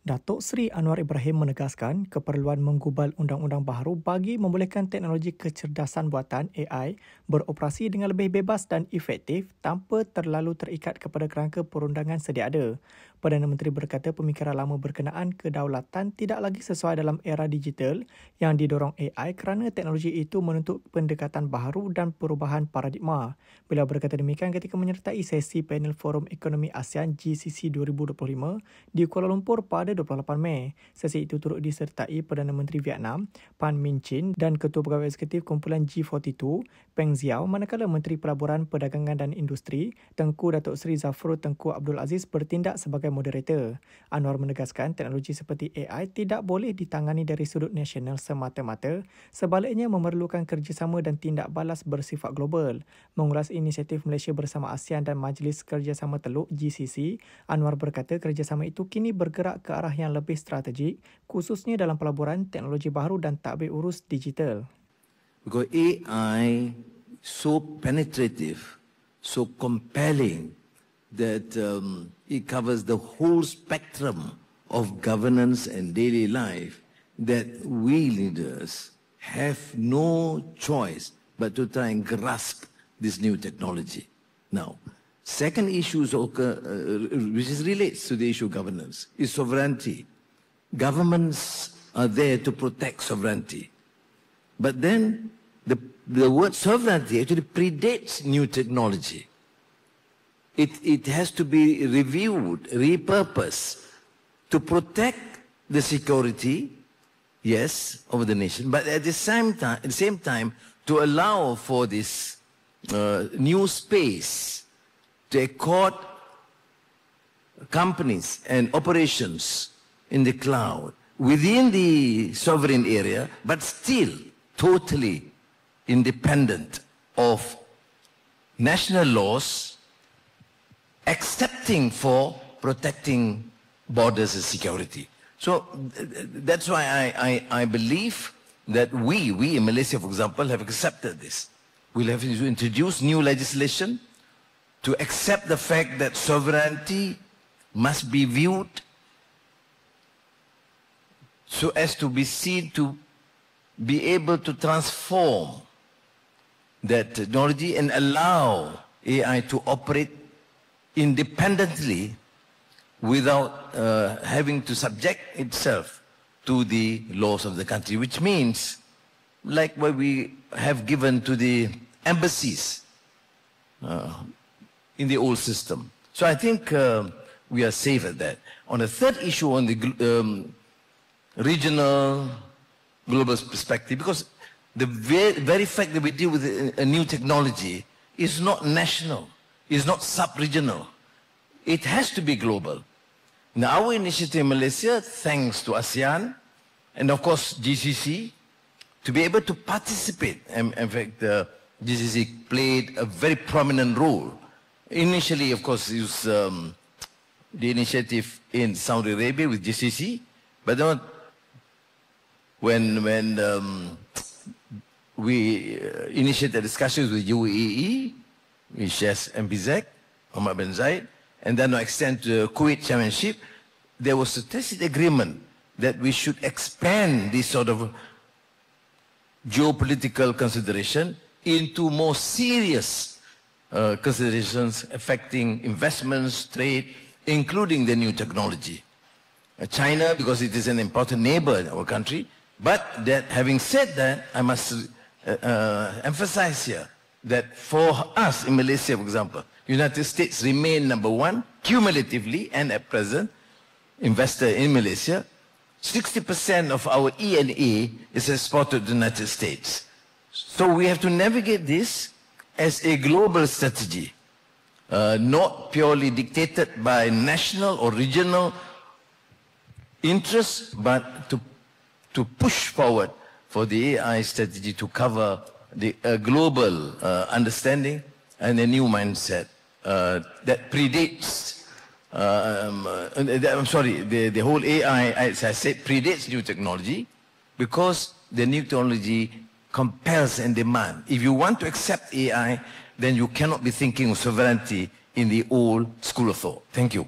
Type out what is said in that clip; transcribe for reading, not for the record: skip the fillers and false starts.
Datuk Seri Anwar Ibrahim menegaskan keperluan menggubal undang-undang baharu bagi membolehkan teknologi kecerdasan buatan AI beroperasi dengan lebih bebas dan efektif tanpa terlalu terikat kepada kerangka perundangan sedia ada. Perdana Menteri berkata pemikiran lama berkenaan kedaulatan tidak lagi sesuai dalam era digital yang didorong AI kerana teknologi itu menuntut pendekatan baharu dan perubahan paradigma. Beliau berkata demikian ketika menyertai sesi panel Forum Ekonomi ASEAN GCC 2025 di Kuala Lumpur pada 28 Mei. Sesi itu turut disertai Perdana Menteri Vietnam, Pan Minh Chin dan Ketua Pegawai Eksekutif Kumpulan G42, Peng Ziao, manakala Menteri Pelaburan, Perdagangan dan Industri, Tengku Datuk Seri Zafrul Tengku Abdul Aziz bertindak sebagai moderator. Anwar menegaskan teknologi seperti AI tidak boleh ditangani dari sudut nasional semata-mata, sebaliknya memerlukan kerjasama dan tindak balas bersifat global. Mengulas inisiatif Malaysia bersama ASEAN dan Majlis Kerjasama Teluk GCC, Anwar berkata kerjasama itu kini bergerak ke arah yang lebih strategik, khususnya dalam pelaburan, teknologi baharu dan tadbir urus digital. Because AI so penetrative, so compelling that it covers the whole spectrum of governance and daily life, that we leaders have no choice but to try and grasp this new technology. Now, second issue which relates to the issue of governance is sovereignty. Governments are there to protect sovereignty. But then the word sovereignty actually predates new technology. It has to be reviewed, repurposed to protect the security, yes, of the nation, but at the same time to allow for this new space to accord companies and operations in the cloud within the sovereign area, but still totally independent of national laws, excepting for protecting borders and security. So that's why I believe that we in Malaysia, for example, have accepted this. We'll have to introduce new legislation to accept the fact that sovereignty must be viewed so as to be seen to be able to transform that technology and allow AI to operate independently without having to subject itself to the laws of the country, which means like what we have given to the embassies in the old system. So I think we are safe at that. On the third issue, on the regional, global perspective, because the very fact that we deal with a new technology is not national, is not sub-regional. It has to be global. Now, our initiative in Malaysia, thanks to ASEAN and of course GCC, to be able to participate. In fact, GCC played a very prominent role. Initially, of course, it was the initiative in Saudi Arabia with GCC, but then when we initiated discussions with UAE, with Sheikh MPZ, Muhammad bin Zayed, and then extend to the Kuwait Chairmanship, there was a tacit agreement that we should expand this sort of geopolitical consideration into more serious considerations affecting investments, trade, including the new technology. China, because it is an important neighbor in our country, but that having said that, I must emphasize here that for us in Malaysia, for example, United States remain number one cumulatively and at present investor in Malaysia. 60% of our E&A is exported to the United States. So we have to navigate this as a global strategy, not purely dictated by national or regional interests, but to push forward for the AI strategy to cover the global understanding and a new mindset that predates, I'm sorry, the whole AI, as I said, predates new technology because the new technology compels and demands. If you want to accept AI, then you cannot be thinking of sovereignty in the old school of thought. Thank you.